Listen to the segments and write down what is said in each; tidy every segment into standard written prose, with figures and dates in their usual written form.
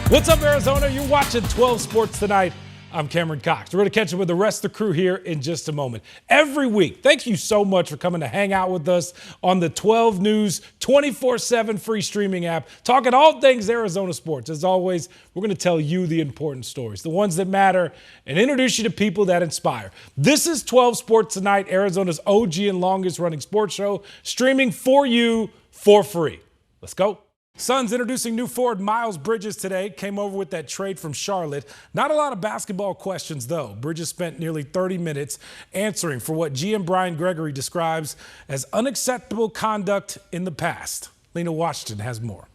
What's up, Arizona? You're watching 12 Sports tonight. I'm Cameron Cox. We're going to catch up with the rest of the crew here in just a moment. Every week, thank you so much for coming to hang out with us on the 12 News 24/7 free streaming app, talking all things Arizona sports. As always, we're going to tell you the important stories, the ones that matter, and introduce you to people that inspire. This is 12 Sports Tonight, Arizona's OG and longest running sports show, streaming for you for free. Let's go. Suns introducing new forward Miles Bridges today. Came over with that trade from Charlotte. Not a lot of basketball questions, though. Bridges spent nearly 30 minutes answering for what GM Brian Gregory describes as unacceptable conduct in the past. Lena Washington has more.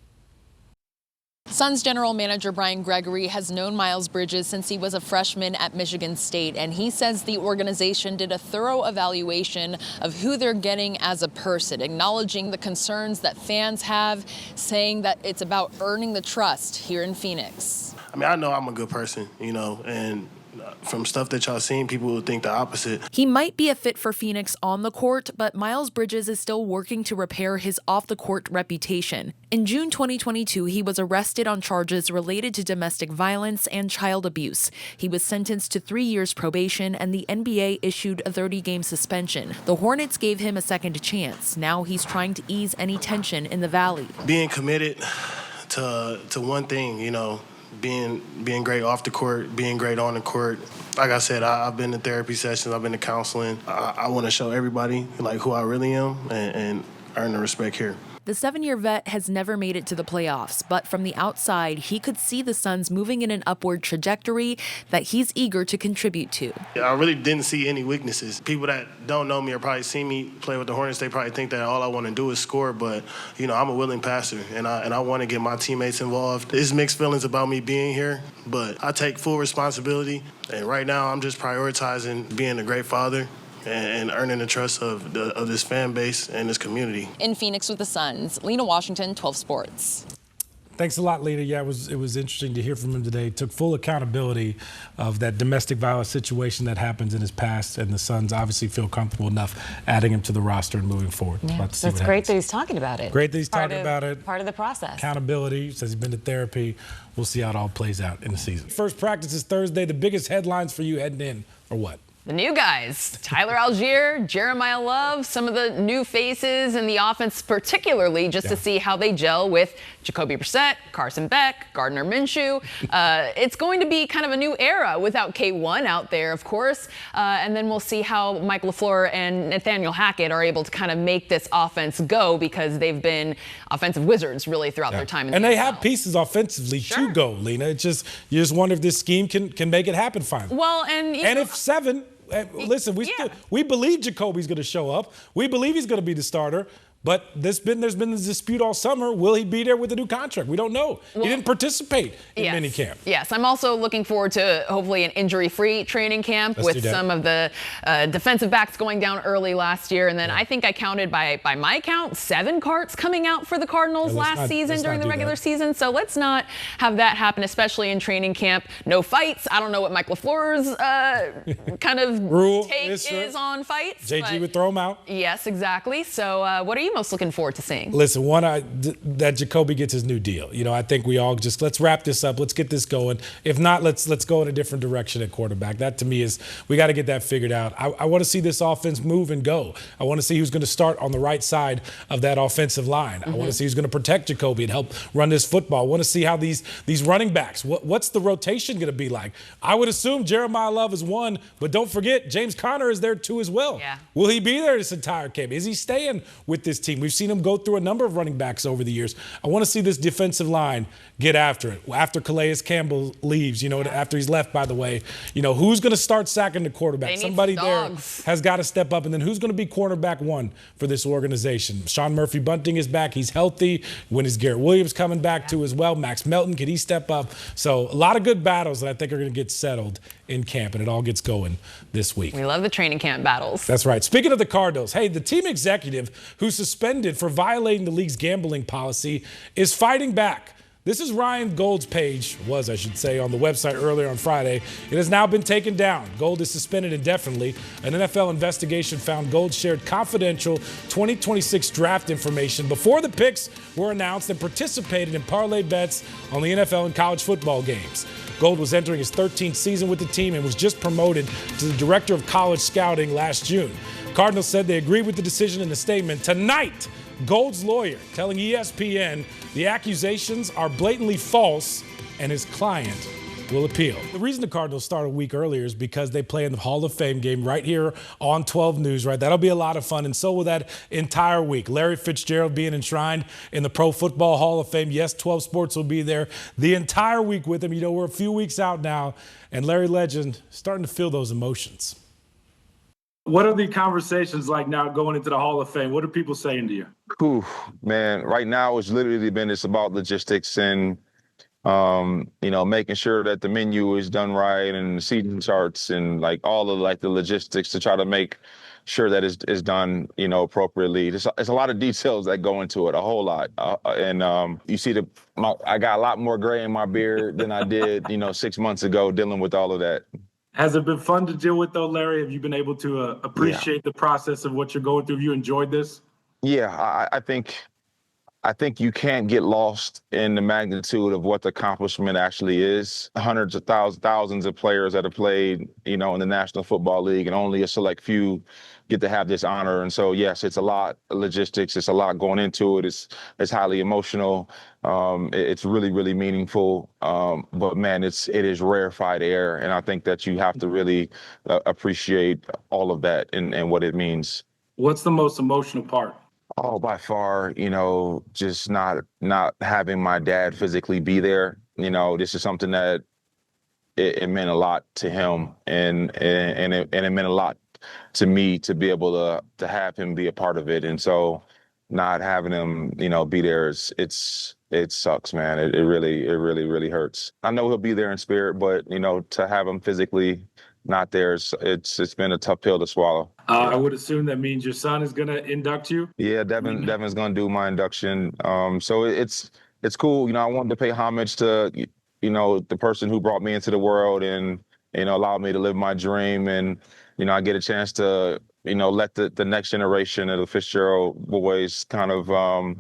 Suns general manager Brian Gregory has known Miles Bridges since he was a freshman at Michigan State, and he says the organization did a thorough evaluation of who they're getting as a person, acknowledging the concerns that fans have, saying that it's about earning the trust here in Phoenix. I mean, I know I'm a good person, and from stuff that y'all seen, people would think the opposite. He might be a fit for Phoenix on the court, but Miles Bridges is still working to repair his off-the-court reputation. In June 2022, he was arrested on charges related to domestic violence and child abuse. He was sentenced to 3 years probation, and the NBA issued a 30-game suspension. The Hornets gave him a second chance. Now he's trying to ease any tension in the Valley. Being committed to one thing, being great off the court, being great on the court. Like I said, I've been to therapy sessions, I've been to counseling. I want to show everybody who I really am and earn the respect here. The 7-year vet has never made it to the playoffs, but from the outside, he could see the Suns moving in an upward trajectory that he's eager to contribute to. I really didn't see any weaknesses. People that don't know me or probably see me play with the Hornets, they probably think that all I want to do is score, but, I'm a willing passer, and I want to get my teammates involved. There's mixed feelings about me being here, but I take full responsibility, and right now I'm just prioritizing being a great father and earning the trust of this fan base and this community. In Phoenix with the Suns, Lena Washington, 12 Sports. Thanks a lot, Lena. Yeah, it was interesting to hear from him today. Took full accountability of that domestic violence situation that happens in his past, and the Suns obviously feel comfortable enough adding him to the roster and moving forward. Yeah, that's great that he's talking about it. Great that he's talking about it. Part of the process. Accountability. He says he's been to therapy. We'll see how it all plays out in the season. First practice is Thursday. The biggest headlines for you heading in are what? The new guys, Tyler Algier, Jeremiah Love, some of the new faces in the offense, particularly just to see how they gel with Jacoby Brissett, Carson Beck, Gardner Minshew. It's going to be kind of a new era without K1 out there, of course. And then we'll see how Mike LaFleur and Nathaniel Hackett are able to kind of make this offense go, because they've been offensive wizards really throughout their time in and the they NFL. have pieces offensively to go, Lena. It's just, you just wonder if this scheme can make it happen finally. Well, and if 7. Listen, we believe Jacoby's going to show up. We believe he's going to be the starter. But there's been this dispute all summer. Will he be there with a new contract? We don't know. He didn't participate in minicamp. Yes, I'm also looking forward to hopefully an injury-free training camp with some of the defensive backs going down early last year. And then I think I counted, by my count, 7 carts coming out for the Cardinals last season during the regular season. So let's not have that happen, especially in training camp. No fights. I don't know what Mike LaFleur's kind of rule take is on fights. JG would throw them out. Yes, exactly. So what are you most looking forward to seeing? Listen, that Jacoby gets his new deal. I think we all just, let's wrap this up. Let's get this going. If not, let's go in a different direction at quarterback. That to me is, we got to get that figured out. I want to see this offense move and go. I want to see who's going to start on the right side of that offensive line. I want to see who's going to protect Jacoby and help run this football. I want to see how these running backs, what's the rotation going to be like? I would assume Jeremiah Love is one, but don't forget, James Conner is there too as well. Yeah. Will he be there this entire camp? Is he staying with this team? We've seen him go through a number of running backs over the years. I want to see this defensive line get after it. After Calais Campbell leaves, after he's left, by the way, who's going to start sacking the quarterback? Somebody there has got to step up. And then who's going to be cornerback 1 for this organization? Sean Murphy-Bunting is back. He's healthy. When is Garrett Williams coming back too as well? Max Melton, can he step up? So a lot of good battles that I think are going to get settled in camp, and it all gets going this week. We love the training camp battles. That's right. Speaking of the Cardinals, hey, the team executive who suspended for violating the league's gambling policy is fighting back. This is Ryan Gold's page, I should say, on the website earlier on Friday. It has now been taken down. Gold is suspended indefinitely. An NFL investigation found Gold shared confidential 2026 draft information before the picks were announced and participated in parlay bets on the NFL and college football games. Gold was entering his 13th season with the team and was just promoted to the director of college scouting last June. Cardinals said they agreed with the decision in a statement. Tonight, Gold's lawyer telling ESPN the accusations are blatantly false and his client will appeal. The reason the Cardinals start a week earlier is because they play in the Hall of Fame game right here on 12 News, right? That'll be a lot of fun, and so will that entire week. Larry Fitzgerald being enshrined in the Pro Football Hall of Fame. Yes, 12 Sports will be there the entire week with him. You know, we're a few weeks out now, and Larry Legend starting to feel those emotions. What are the conversations like now going into the Hall of Fame? What are people saying to you? Whew, man, right now it's literally been about logistics and making sure that the menu is done right and the seating charts and like all of like the logistics to try to make sure that it's done, appropriately. There's a lot of details that go into it, a whole lot. You see I got a lot more gray in my beard than I did, 6 months ago dealing with all of that. Has it been fun to deal with, though, Larry? Have you been able to appreciate the process of what you're going through? Have you enjoyed this? Yeah, I think you can't get lost in the magnitude of what the accomplishment actually is. Hundreds of thousands of players that have played, in the National Football League, and only a select few get to have this honor. And so, yes, it's a lot of logistics. It's a lot going into it. It's highly emotional. It's really, really meaningful. But man, it is rarefied air. And I think that you have to really appreciate all of that and what it means. What's the most emotional part? Oh, by far, just not having my dad physically be there. This is something that it meant a lot to him, and it meant a lot to me to be able to have him be a part of it. And so, not having him, be there, it sucks, man. It really hurts. I know he'll be there in spirit, but to have him physically not there, it's been a tough pill to swallow. I would assume that means your son is going to induct you? Yeah, Devin's going to do my induction. So it's cool. I wanted to pay homage to, the person who brought me into the world and, allowed me to live my dream. And, I get a chance to, let the next generation of the Fitzgerald boys kind of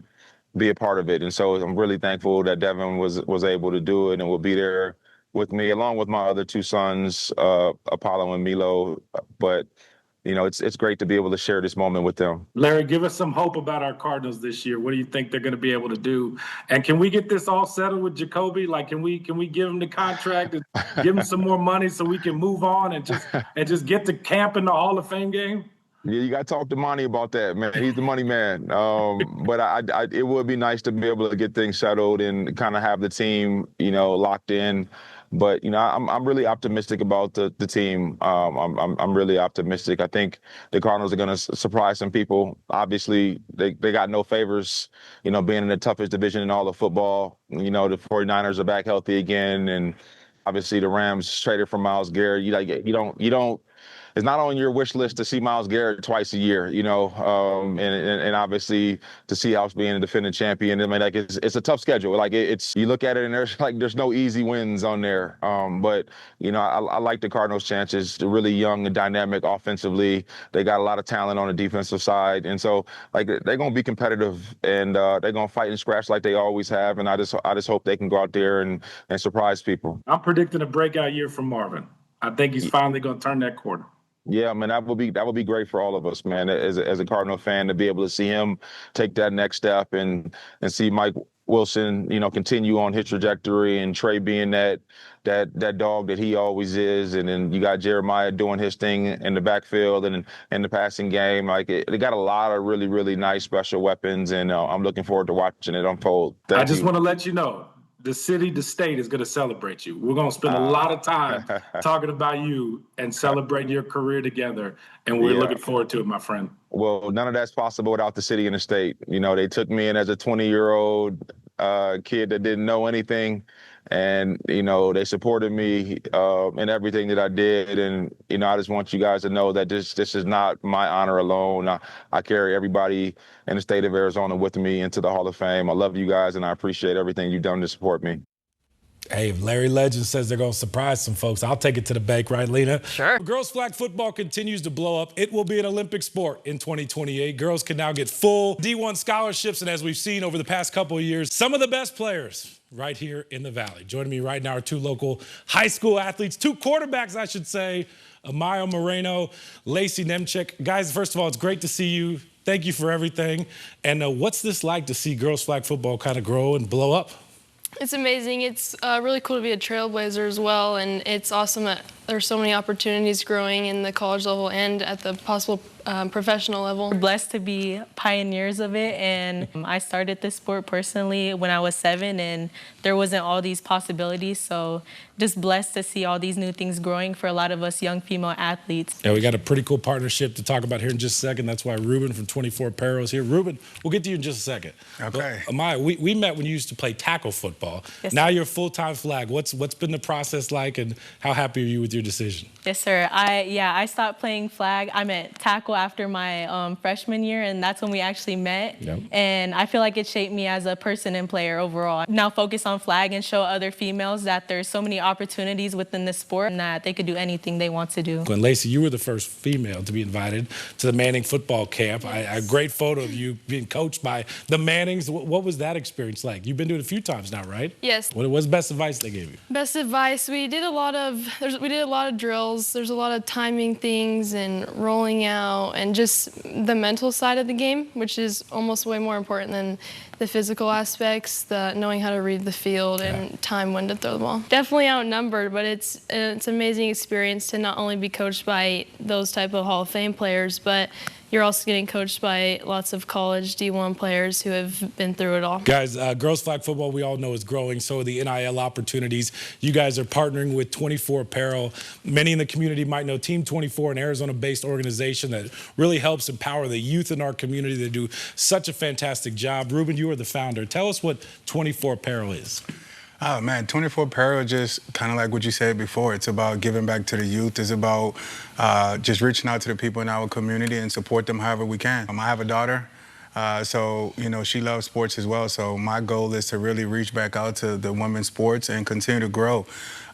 be a part of it. And so I'm really thankful that Devin was able to do it and will be there with me, along with my other two sons, Apollo and Milo. But it's great to be able to share this moment with them. Larry, give us some hope about our Cardinals this year. What do you think they're going to be able to do? And can we get this all settled with Jacoby? Like, can we give him the contract and give him some more money so we can move on and just get to camp in the Hall of Fame game? Yeah, you got to talk to Monty about that, man. He's the money man. But it would be nice to be able to get things settled and kind of have the team, locked in. But I'm really optimistic about the team. I'm really optimistic. I think the Cardinals are going to surprise some people. Obviously, they got no favors. Being in the toughest division in all of football. The 49ers are back healthy again, and obviously the Rams traded for Myles Garrett. You don't. It's not on your wish list to see Myles Garrett twice a year, and obviously to see us being a defending champion. I mean, it's a tough schedule. You look at it and there's no easy wins on there. But I like the Cardinals' chances. They're really young and dynamic offensively. They got a lot of talent on the defensive side, and so they're going to be competitive and they're going to fight and scratch like they always have. And I just hope they can go out there and surprise people. I'm predicting a breakout year from Marvin. I think he's finally going to turn that corner. Yeah, man, that would be great for all of us, man. As a Cardinal fan, to be able to see him take that next step and see Mike Wilson, continue on his trajectory, and Trey being that dog that he always is, and then you got Jeremiah doing his thing in the backfield and in the passing game. They got a lot of really, really nice special weapons, and I'm looking forward to watching it unfold. I just want to let you know, the city, the state is going to celebrate you. We're going to spend a lot of time talking about you and celebrating your career together. And we're looking forward to it, my friend. Well, none of that's possible without the city and the state. They took me in as a 20-year-old, kid that didn't know anything. And, they supported me in everything that I did. And, I just want you guys to know that this is not my honor alone. I carry everybody in the state of Arizona with me into the Hall of Fame. I love you guys, and I appreciate everything you've done to support me. Hey, if Larry Legend says they're going to surprise some folks, I'll take it to the bank, right, Lena? Sure. Girls flag football continues to blow up. It will be an Olympic sport in 2028. Girls can now get full D1 scholarships, and as we've seen over the past couple of years, some of the best players right here in the Valley. Joining me right now are two local high school athletes, two quarterbacks, I should say, Amayo Moreno, Lacey Nemchek. Guys, first of all, it's great to see you. Thank you for everything. And what's this like to see girls flag football kind of grow and blow up? It's amazing. It's really cool to be a trailblazer as well, and it's awesome that there's so many opportunities growing in the college level and at the possible professional level. We're blessed to be pioneers of it, and I started this sport personally when I was 7, and there wasn't all these possibilities, so just blessed to see all these new things growing for a lot of us young female athletes. Yeah, we got a pretty cool partnership to talk about here in just a second. That's why Ruben from 24 Apparel is here. Ruben, we'll get to you in just a second. Okay. But, Amaya, we met when you used to play tackle football. Yes, now sir. you're full-time flag. What's been the process like, and how happy are you with your decision? Yes, sir. I stopped playing flag. I met tackle after my freshman year, and that's when we actually met. Yep. And I feel like it shaped me as a person and player overall. Now focus on flag and show other females that there's so many opportunities within this sport and that they could do anything they want to do. And Lacey, you were the first female to be invited to the Manning football camp. Yes. A great photo of you being coached by the Mannings. What was that experience like? You've been doing it a few times now, right? Yes. What was the best advice they gave you? Best advice, we did a lot of drills. There's a lot of timing things and rolling out and just the mental side of the game, which is almost way more important than the physical aspects, the knowing how to read the field and time when to throw the ball. Definitely outnumbered, but it's an amazing experience to not only be coached by those type of Hall of Fame players, but you're also getting coached by lots of college D1 players who have been through it all. Guys, girls flag football, we all know, is growing. So are the NIL opportunities. You guys are partnering with 24 Apparel. Many in the community might know Team 24, an Arizona-based organization that really helps empower the youth in our community. They do such a fantastic job. Ruben, you are the founder. Tell us what 24 Apparel is. Oh, man, 24 Apparel, just kind of like what you said before. It's about giving back to the youth. It's about just reaching out to the people in our community and support them however we can. I have a daughter, so, she loves sports as well. So my goal is to really reach back out to the women's sports and continue to grow.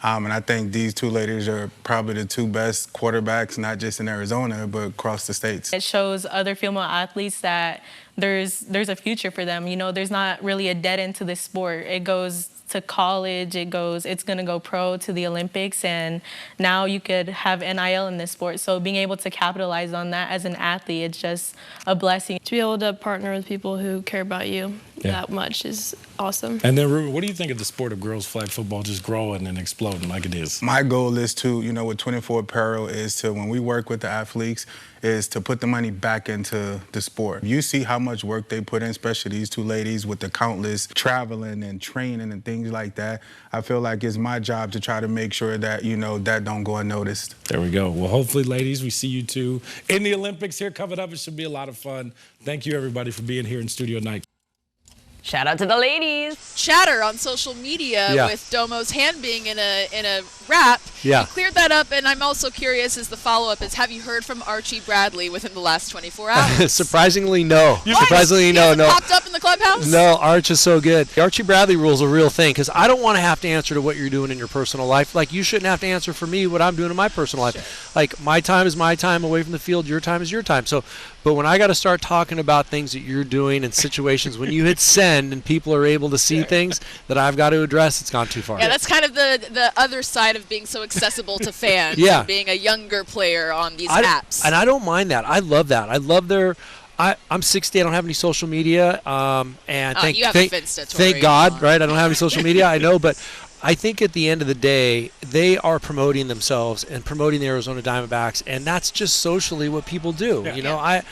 And I think these two ladies are probably the two best quarterbacks, not just in Arizona, but across the states. It shows other female athletes that there's a future for them. There's not really a dead end to this sport. It goes to college, it's going to go pro to the Olympics, and now you could have NIL in this sport. So being able to capitalize on that as an athlete, it's just a blessing. To be able to partner with people who care about you that much is awesome. And then, Ruben, what do you think of the sport of girls flag football just growing and exploding like it is? My goal is to, with 24 Apparel, is to, when we work with the athletes, is to put the money back into the sport. You see how much work they put in, especially these two ladies with the countless traveling and training and things like that. I feel like it's my job to try to make sure that, that don't go unnoticed. There we go. Well, hopefully, ladies, we see you two in the Olympics here coming up. It should be a lot of fun. Thank you, everybody, for being here in studio tonight. Shout out to the ladies. Chatter on social media with Domo's hand being in a wrap. Yeah. You cleared that up, and I'm also curious as the follow-up is, have you heard from Archie Bradley within the last 24 hours? Surprisingly, no. What? Surprisingly, He no. hasn't popped up in the clubhouse? No, Arch is so good. The Archie Bradley rule is a real thing because I don't want to have to answer to what you're doing in your personal life. Like, you shouldn't have to answer for me what I'm doing in my personal life. Sure. Like, my time is my time away from the field. Your time is your time. So, but when I got to start talking about things that you're doing in situations when you hit send and people are able to see things that I've got to address, it's gone too far. Yeah, that's kind of the other side of being so accessible to fans and being a younger player on these apps. And I don't mind that. I love that. I love their... I'm 60. I don't have any social media. And thank God, right? I don't have any social media. I know, but I think at the end of the day, they are promoting themselves and promoting the Arizona Diamondbacks, and that's just socially what people do. Yeah.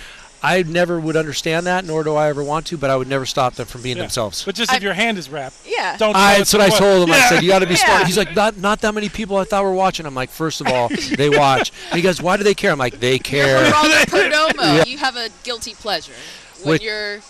I never would understand that, nor do I ever want to, but I would never stop them from being themselves. But just if your hand is wrapped, don't. That's what I told him. I said, you got to be smart. He's like, not that many people I thought were watching. I'm like, first of all, they watch. And he goes, why do they care? I'm like, they care. Geraldo Perdomo, you have a guilty pleasure when you're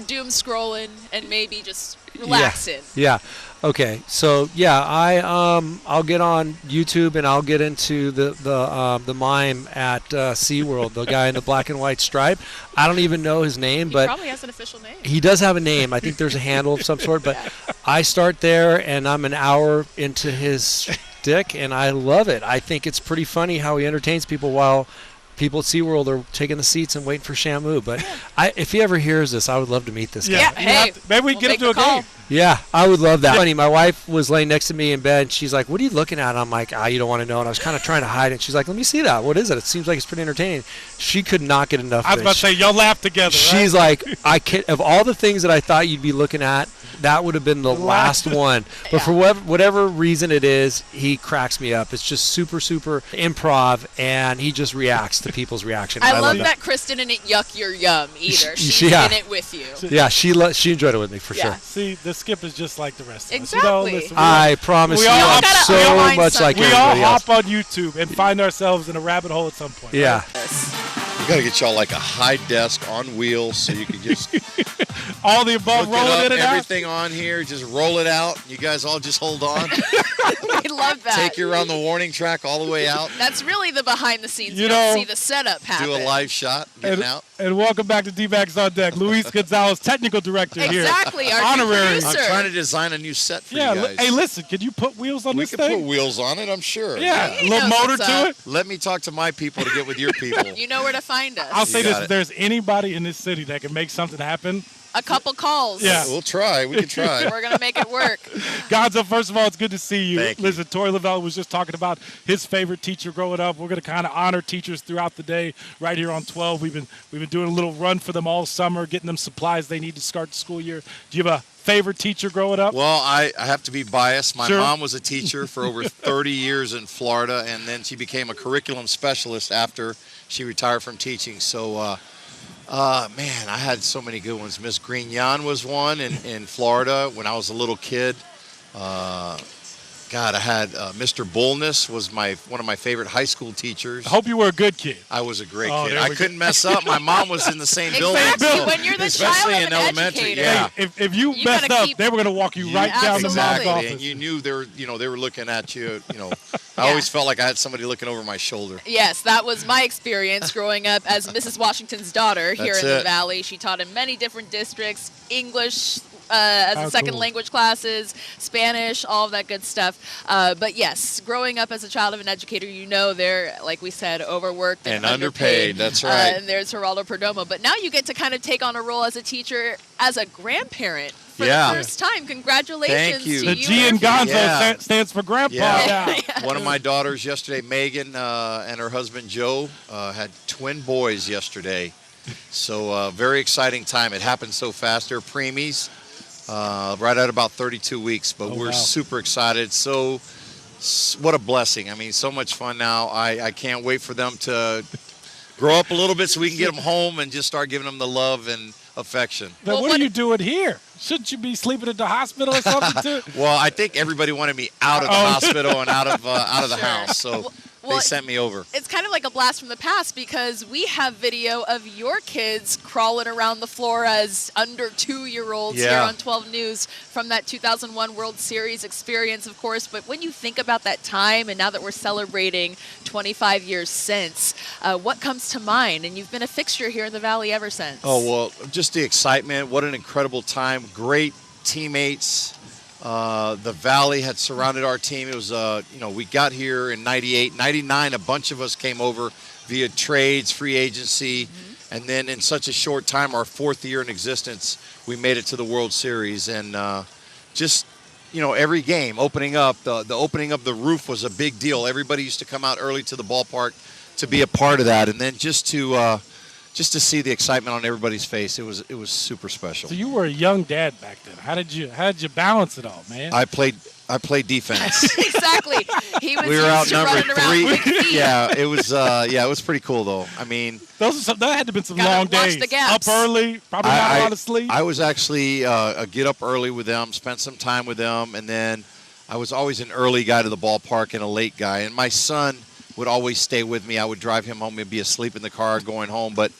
doom scrolling and maybe just relax in. Yeah. Okay. So I'll get on YouTube and I'll get into the mime at SeaWorld, the guy in the black and white stripe. I don't even know his name, He but probably has an official name. he does have a name. I think there's a handle of some sort, but I start there and I'm an hour into his shtick and I love it. I think it's pretty funny how he entertains people while people at SeaWorld are taking the seats and waiting for Shamu. But if he ever hears this, I would love to meet this guy. Yeah, hey, maybe we can get him to a game. Yeah, I would love that. Funny, my wife was laying next to me in bed. And she's like, "What are you looking at?" I'm like, "You don't want to know." And I was kind of trying to hide it. She's like, "Let me see that. What is it? It seems like it's pretty entertaining." She could not get enough. I was about to say, y'all laugh together. She's like, of all the things that I thought you'd be looking at, that would have been the last one. But for whatever reason it is, he cracks me up. It's just super, super improv, and he just reacts to people's reaction. I love that Kristen didn't yuck your yum either. She's in it with you. Yeah, she enjoyed it with me for sure. See, the Skip is just like the rest of us. Exactly. Listen, I promise you, I'm so much like everybody else. We all hop on else. YouTube and find ourselves in a rabbit hole at some point. Yeah. Right? We got to get y'all like a high desk on wheels so you can just all the above, roll it in and everything on here, just roll it out. You guys all just hold on. We love that. Take you around the warning track all the way out. That's really the behind the scenes. You don't see the setup happen. Do a live shot, getting out. And welcome back to D-Backs on Deck. Luis Gonzalez, technical director here. Exactly, our honorary. producer. I'm trying to design a new set for you guys. Hey, listen, can you put wheels on this thing? We can put wheels on it, I'm sure. Yeah, a little motor to it. Let me talk to my people to get with your people. You know where to find us. I'll say this, if there's anybody in this city that can make something happen, a couple calls. Yeah. We'll try. We can try. We're going to make it work. Gonzo, first of all, it's good to see you. Thank you. Listen, Tori Lavelle was just talking about his favorite teacher growing up. We're going to kind of honor teachers throughout the day right here on 12. We've been doing a little run for them all summer, getting them supplies they need to start the school year. Do you have a favorite teacher growing up? Well, I have to be biased. My Sure. mom was a teacher for over 30 years in Florida, and then she became a curriculum specialist after she retired from teaching. So, man, I had so many good ones. Miss Grignon was one in Florida when I was a little kid. I had Mr. Bullness was one of my favorite high school teachers. I hope you were a good kid. I was a great kid. I couldn't mess up. My mom was in the same building. Exactly. When you're the especially child of in an elementary. educator. Yeah. Hey, if you messed up, they were going to walk you right down to mom's Exactly. office. And you knew they were looking at you. I always felt like I had somebody looking over my shoulder. Yes, that was my experience growing up as Mrs. Washington's daughter here in the Valley. She taught in many different districts, English as a second language classes, Spanish, all of that good stuff. But yes, growing up as a child of an educator, they're, like we said, overworked and underpaid. That's right. And there's Geraldo Perdomo. But now you get to kind of take on a role as a teacher, as a grandparent. For the first time. Congratulations. Thank you. The G in Gonzo stands for grandpa. Yeah. One of my daughters yesterday, Megan, and her husband Joe, had twin boys yesterday. So very exciting time. It happened so fast. They're preemies, right at about 32 weeks. But we're super excited. So what a blessing. I mean, so much fun now. I can't wait for them to grow up a little bit so we can get them home and just start giving them the love and affection. But what are you doing here? Shouldn't you be sleeping at the hospital or something too? Well, I think everybody wanted me out of the hospital and out of the house, so they sent me over. It's kind of like a blast from the past because we have video of your kids crawling around the floor as under 2-year-olds here on 12 News from that 2001 World Series experience, of course. But when you think about that time and now that we're celebrating 25 years since, what comes to mind? And you've been a fixture here in the Valley ever since. Oh, well, just the excitement. What an incredible time. Great teammates. The Valley had surrounded our team. It was, we got here in 98, 99. A bunch of us came over via trades, free agency. Mm-hmm. And then in such a short time, our 4th year in existence, we made it to the World Series. And every game opening up, the opening of the roof was a big deal. Everybody used to come out early to the ballpark to be a part of that. And then just to see the excitement on everybody's face, it was super special. So you were a young dad back then. How did you balance it all, man? I played defense. Exactly. He was we were outnumbered 3. Yeah, it was pretty cool though. I mean, that had to have been some long days. Up early, probably not a lot of sleep. I was actually get up early with them, spent some time with them, and then I was always an early guy to the ballpark and a late guy. And my son would always stay with me. I would drive him home and be asleep in the car going home. But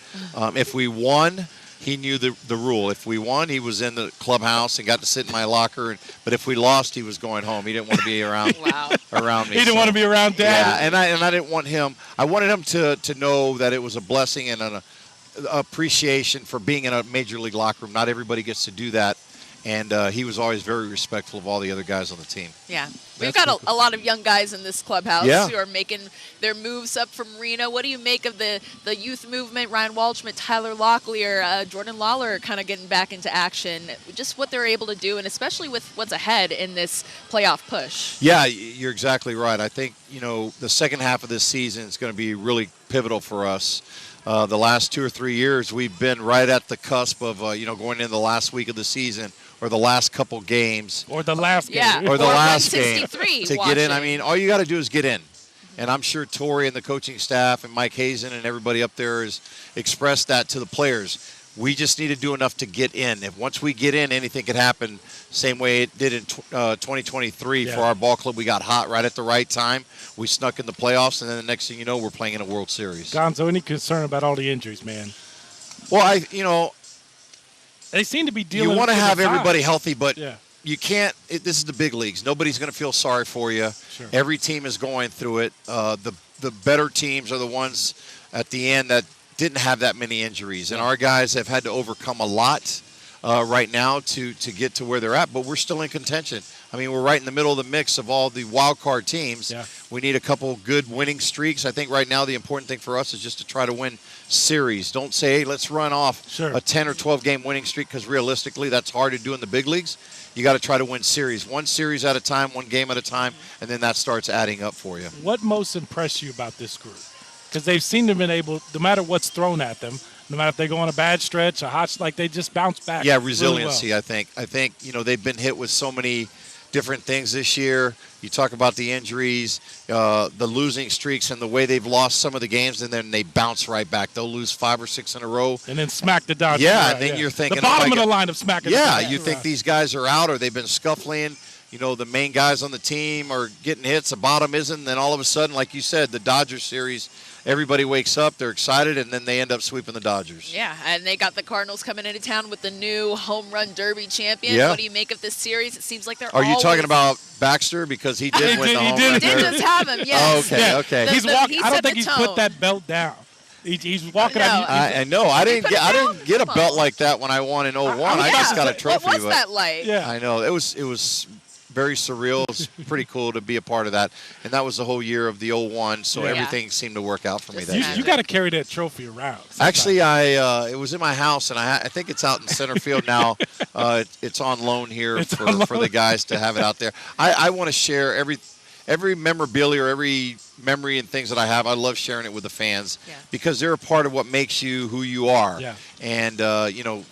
if we won, he knew the rule. If we won, he was in the clubhouse and got to sit in my locker. But if we lost, he was going home. He didn't want to be around around me. He didn't want to be around Dad. Yeah, and I didn't want him. I wanted him to know that it was a blessing and an appreciation for being in a major league locker room. Not everybody gets to do that. And he was always very respectful of all the other guys on the team. Yeah. We've got a lot of young guys in this clubhouse who are making their moves up from Reno. What do you make of the youth movement? Ryan Waldschmidt, Tyler Locklear, Jordan Lawler kind of getting back into action. Just what they're able to do, and especially with what's ahead in this playoff push. Yeah, you're exactly right. I think, the second half of this season is going to be really pivotal for us. The last 2 or 3 years, we've been right at the cusp of, going into the last week of the season or the last couple games. Or the last game. Yeah. Or the last game to watch get in. it. I mean, all you got to do is get in. And I'm sure Torrey and the coaching staff and Mike Hazen and everybody up there has expressed that to the players. We just need to do enough to get in. If once we get in, anything could happen. Same way it did in 2023 for our ball club. We got hot right at the right time. We snuck in the playoffs, and then the next thing you know, we're playing in a World Series. Gonzo, any concern about all the injuries, man? Well, they seem to be dealing. You want to have everybody time. healthy, but you can't. This is the big leagues. Nobody's going to feel sorry for you. Sure. Every team is going through it. The better teams are the ones at the end that didn't have that many injuries, and our guys have had to overcome a lot right now to get to where they're at. But we're still in contention. I mean, we're right in the middle of the mix of all the wild card teams. Yeah. We need a couple good winning streaks. I think right now the important thing for us is just to try to win series. Don't say, hey, let's run off a 10 or 12 game winning streak, because realistically that's hard to do in the big leagues. You got to try to win series. One series at a time, one game at a time, and then that starts adding up for you. What most impressed you about this group? Because they've seemed to have been able, no matter what's thrown at them, no matter if they go on a bad stretch, a hot, like they just bounce back. Yeah, resiliency, really well. I think, they've been hit with so many different things this year. You talk about the injuries, the losing streaks, and the way they've lost some of the games, and then they bounce right back. They'll lose 5 or 6 in a row. And then smack the Dodgers. Yeah, and then you're thinking. The bottom of the line of smacking the Dodgers. Yeah, you think these guys are out, or they've been scuffling. The main guys on the team are getting hits, the bottom isn't, and then all of a sudden, like you said, the Dodgers series, everybody wakes up, they're excited, and then they end up sweeping the Dodgers. Yeah, and they got the Cardinals coming into town with the new home run derby champion. Yeah. What do you make of this series? It seems like they're Are you talking about Baxter? Because he did win the home run derby. He did just have him, yes. Oh, okay. He's walking. I don't think he's put that belt down. He's walking out. I know. I didn't get a belt like that when I won in 01. I just got a trophy. What was that like? Yeah. I know. It was very surreal. It was pretty cool to be a part of that. And that was the whole year of the 01, so everything seemed to work out for me that year. You got to carry that trophy around. Sometimes. Actually, it was in my house, and I think it's out in center field now. It's on loan here for the guys to have it out there. I want to share every memorabilia or every memory and things that I have. I love sharing it with the fans because they're a part of what makes you who you are. Yeah. And,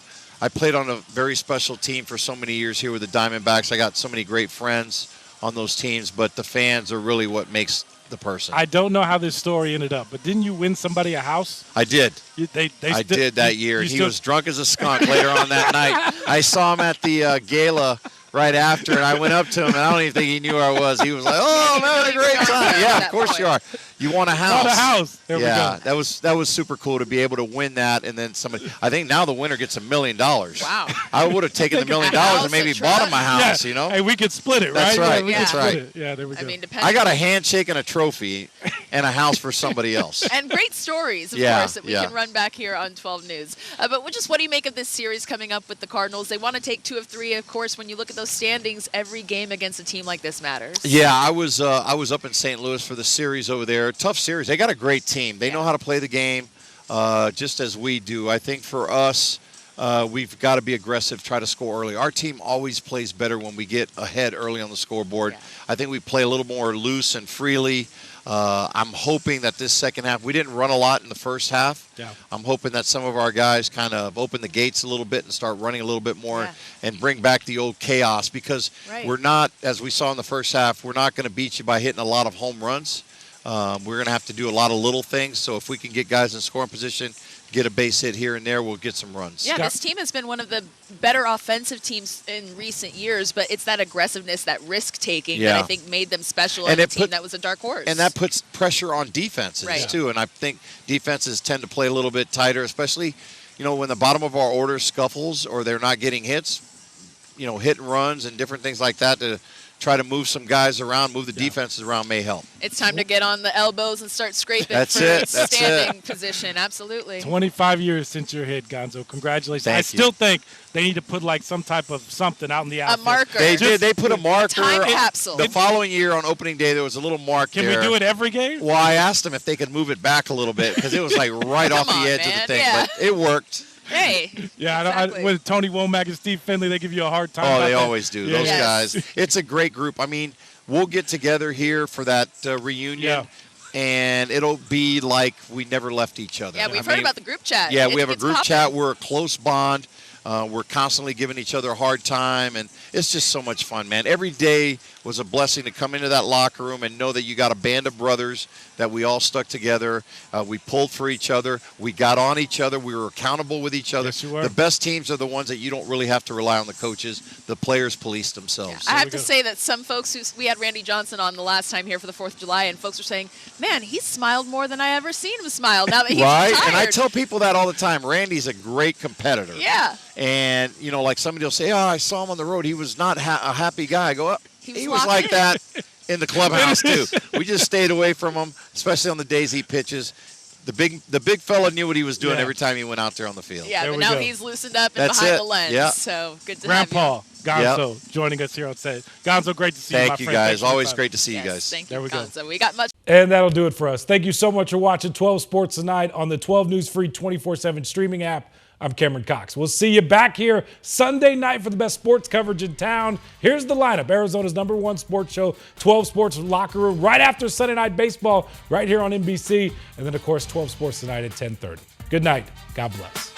I played on a very special team for so many years here with the Diamondbacks. I got so many great friends on those teams, but the fans are really what makes the person. I don't know how this story ended up, but didn't you win somebody a house? I did. I did that year. He was drunk as a skunk later on that night. I saw him at the gala right after, and I went up to him, and I don't even think he knew who I was. He was like, "Oh, I'm having a great time." Yeah, of course you are. You won a house. Won a house. There we go. that was super cool to be able to win that, and then somebody. I think now the winner gets $1 million. Wow. I would have taken the $1 million and maybe bought him a house. Yeah. Hey, we could split it, That's right? right. That's right. Yeah, there we go. I mean, I got a handshake and a trophy, and a house for somebody else. And great stories, of course, that we can run back here on 12 News. But what do you make of this series coming up with the Cardinals? They want to take 2 of 3. Of course, when you look at those standings, every game against a team like this matters. Yeah, I was up in St. Louis for the series over there. Tough series. They got a great team. They know how to play the game, just as we do. I think for us, we've got to be aggressive, try to score early. Our team always plays better when we get ahead early on the scoreboard. Yeah. I think we play a little more loose and freely. I'm hoping that this second half, we didn't run a lot in the first half. Yeah. I'm hoping that some of our guys kind of open the gates a little bit and start running a little bit more and bring back the old chaos, because we're not, as we saw in the first half, we're not going to beat you by hitting a lot of home runs. We're going to have to do a lot of little things. So if we can get guys in scoring position, get a base hit here and there, we'll get some runs. Yeah, this team has been one of the better offensive teams in recent years, but it's that aggressiveness, that risk-taking that I think made them special on a team that was a dark horse. And that puts pressure on defenses too. And I think defenses tend to play a little bit tighter, especially, when the bottom of our order scuffles or they're not getting hits, hit and runs and different things like that to try to move some guys around, move the defenses around may help. It's time to get on the elbows and start scraping That's for it. standing position. Absolutely. 25 years since your hit, Gonzo. Congratulations. I still think they need to put like some type of something out in the outfield. A marker. They did. They put a marker. Time capsule. The following year on opening day, there was a little mark Can there. we do it every game? Well, I asked them if they could move it back a little bit because it was like right off the edge of the thing, but it worked. Hey. Yeah, exactly. With Tony Womack and Steve Finley, they give you a hard time. Oh, they always do. Yeah. Those guys. It's a great group. I mean, we'll get together here for that reunion, and it'll be like we never left each other. Yeah, we've heard about the group chat. Yeah, we have a group chat. We're a close bond. We're constantly giving each other a hard time, and it's just so much fun, man. Every day was a blessing to come into that locker room and know that you got a band of brothers, that we all stuck together. We pulled for each other. We got on each other. We were accountable with each other. Yes, you were. The best teams are the ones that you don't really have to rely on the coaches. The players police themselves. I have to say that some folks we had Randy Johnson on the last time here for the 4th of July, and folks were saying, man, he smiled more than I ever seen him smile now that he's right? retired. And I tell people that all the time. Randy's a great competitor. Yeah. And, like somebody will say, I saw him on the road. He was not a happy guy. I go, he was like in. that in the clubhouse, too. We just stayed away from him, especially on the days he pitches. The big fella knew what he was doing every time he went out there on the field. Yeah, but now he's loosened up and behind the lens. Yeah. So good to Grandpa have you. Gonzo joining us here on set. Gonzo, great to see you, my Thank you, friend. guys. Always great to see you guys. Thank you, there we Gonzo. go. We got much. And that'll do it for us. Thank you so much for watching 12 Sports tonight on the 12 News Free 24/7 streaming app. I'm Cameron Cox. We'll see you back here Sunday night for the best sports coverage in town. Here's the lineup. Arizona's #1 sports show, 12 Sports Locker Room, right after Sunday Night Baseball, right here on NBC. And then, of course, 12 Sports tonight at 10:30. Good night. God bless.